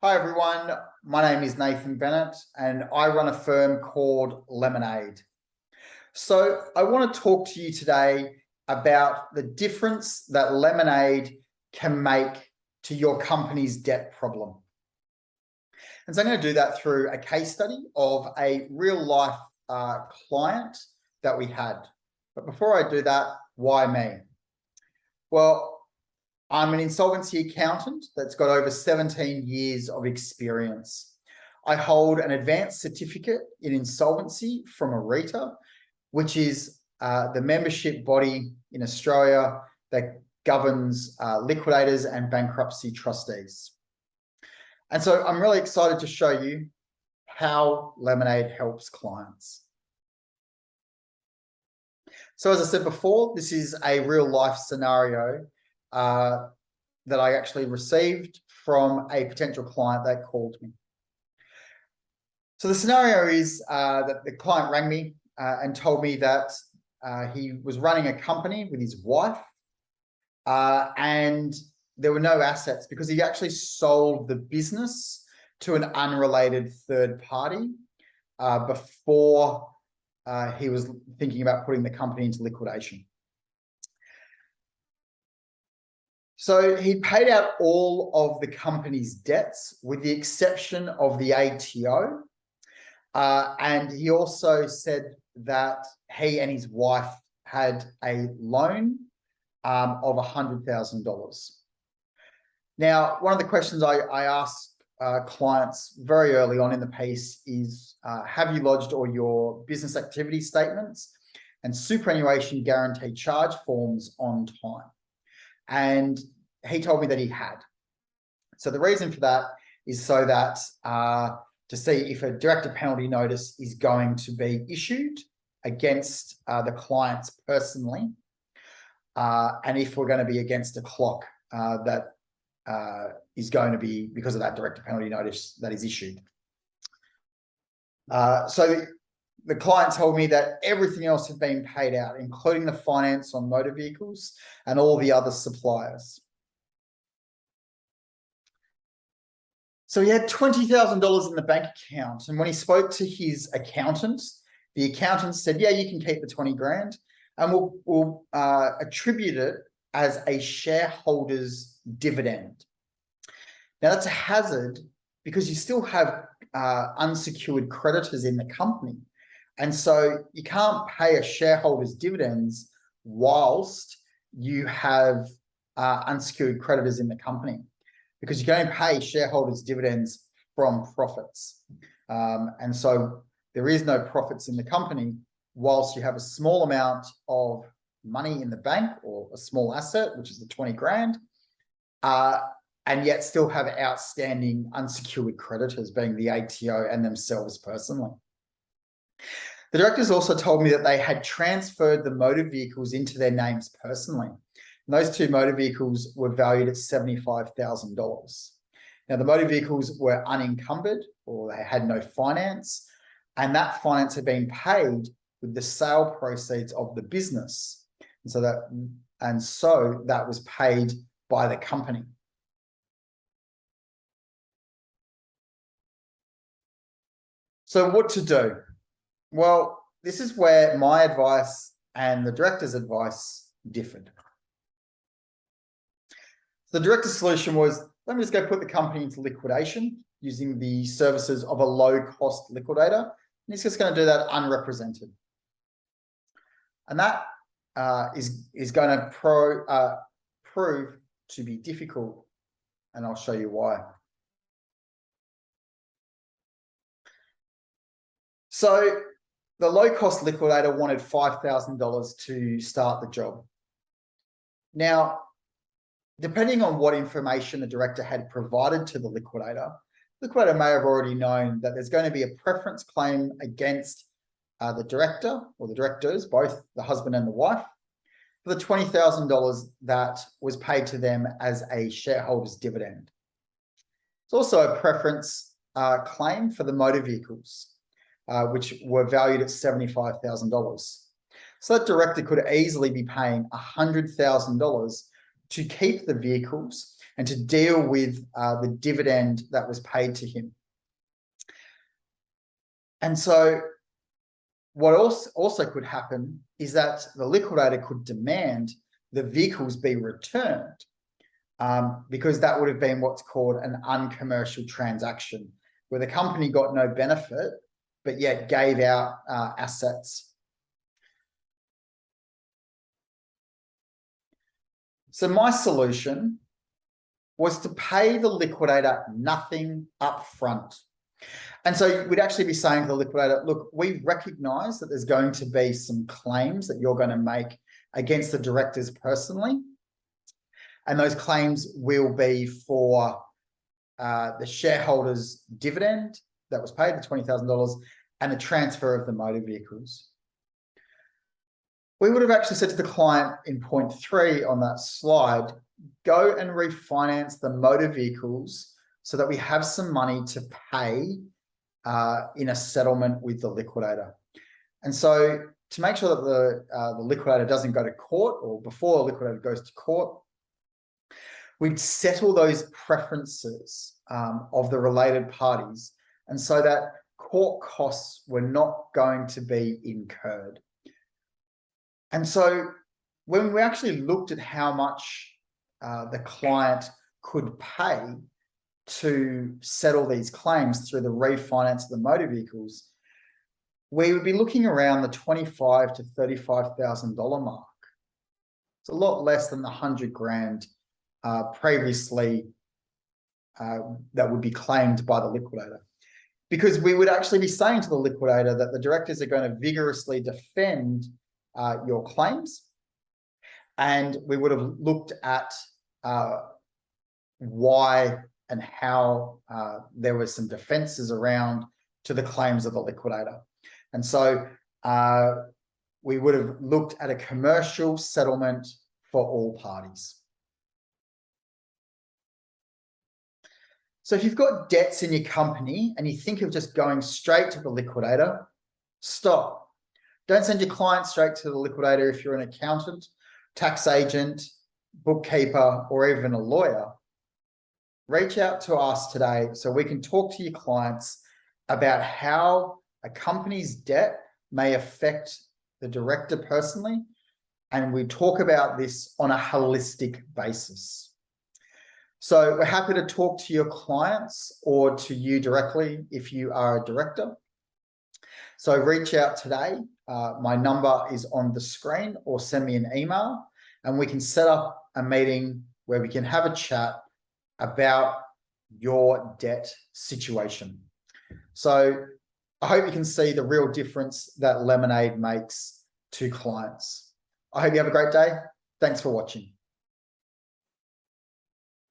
Hi everyone, my name is Nathan Bennett and I run a firm called LemonAide. So I want to talk to you today about the difference that LemonAide can make to your company's debt problem. And so I'm going to do that through a case study of a real life client that we had. But before I do that, why me? Well, I'm an insolvency accountant that's got over 17 years of experience. I hold an advanced certificate in insolvency from ARETA, which is the membership body in Australia that governs liquidators and bankruptcy trustees. And so I'm really excited to show you how LemonAide helps clients. So as I said before, this is a real life scenario that I actually received from a potential client that called me. So the scenario is that the client rang me and told me that he was running a company with his wife and there were no assets because he actually sold the business to an unrelated third party before he was thinking about putting the company into liquidation. So he paid out all of the company's debts with the exception of the ATO. And he also said that he and his wife had a loan of $100,000. Now, one of the questions I ask clients very early on in the piece is, have you lodged all your business activity statements and superannuation guarantee charge forms on time? And he told me that he had. So the reason for that is so that to see if a director penalty notice is going to be issued against the clients personally, and if we're going to be against a clock that is going to be because of that director penalty notice that is issued. So the client told me that everything else had been paid out, including the finance on motor vehicles and all the other suppliers. So he had $20,000 in the bank account. And when he spoke to his accountant, the accountant said, yeah, you can keep the 20 grand and we'll attribute it as a shareholder's dividend. Now that's a hazard because you still have unsecured creditors in the company. And so you can't pay a shareholder's dividends whilst you have unsecured creditors in the company, because you can only pay shareholders dividends from profits. And so there is no profits in the company whilst you have a small amount of money in the bank or a small asset, which is the 20 grand, and yet still have outstanding unsecured creditors being the ATO and themselves personally. The directors also told me that they had transferred the motor vehicles into their names personally. And those two motor vehicles were valued at $75,000. Now, the motor vehicles were unencumbered or they had no finance, and that finance had been paid with the sale proceeds of the business. And so that was paid by the company. So what to do? Well, this is where my advice and the director's advice differed. The director's solution was, let me just go put the company into liquidation using the services of a low-cost liquidator. And he's just going to do that unrepresented. And that is going to prove to be difficult, and I'll show you why. So the low-cost liquidator wanted $5,000 to start the job. Now, depending on what information the director had provided to the liquidator may have already known that there's going to be a preference claim against the director or the directors, both the husband and the wife, for the $20,000 that was paid to them as a shareholder's dividend. It's also a preference claim for the motor vehicles, which were valued at $75,000. So that director could easily be paying $100,000 to keep the vehicles and to deal with the dividend that was paid to him. And so what also could happen is that the liquidator could demand the vehicles be returned, because that would have been what's called an uncommercial transaction, where the company got no benefit, but yet gave out assets. So my solution was to pay the liquidator nothing up front. And so we'd actually be saying to the liquidator, look, we recognize that there's going to be some claims that you're going to make against the directors personally. And those claims will be for the shareholders' dividend that was paid, the $20,000, and the transfer of the motor vehicles. We would have actually said to the client in point 3 on that slide, go and refinance the motor vehicles so that we have some money to pay in a settlement with the liquidator. And so to make sure that the liquidator doesn't go to court, or before the liquidator goes to court, we'd settle those preferences of the related parties, and so that court costs were not going to be incurred. And so when we actually looked at how much the client could pay to settle these claims through the refinance of the motor vehicles, we would be looking around the $25,000 to $35,000 mark. It's a lot less than the 100 grand previously that would be claimed by the liquidator, because we would actually be saying to the liquidator that the directors are going to vigorously defend your claims, and we would have looked at why and how there were some defenses around to the claims of the liquidator. And so we would have looked at a commercial settlement for all parties. So if you've got debts in your company and you think of just going straight to the liquidator, stop. Don't send your client straight to the liquidator if you're an accountant, tax agent, bookkeeper, or even a lawyer. Reach out to us today so we can talk to your clients about how a company's debt may affect the director personally, and we talk about this on a holistic basis. So we're happy to talk to your clients or to you directly if you are a director. So reach out today. My number is on the screen, or send me an email, and we can set up a meeting where we can have a chat about your debt situation. So I hope you can see the real difference that LemonAide makes to clients. I hope you have a great day. Thanks for watching.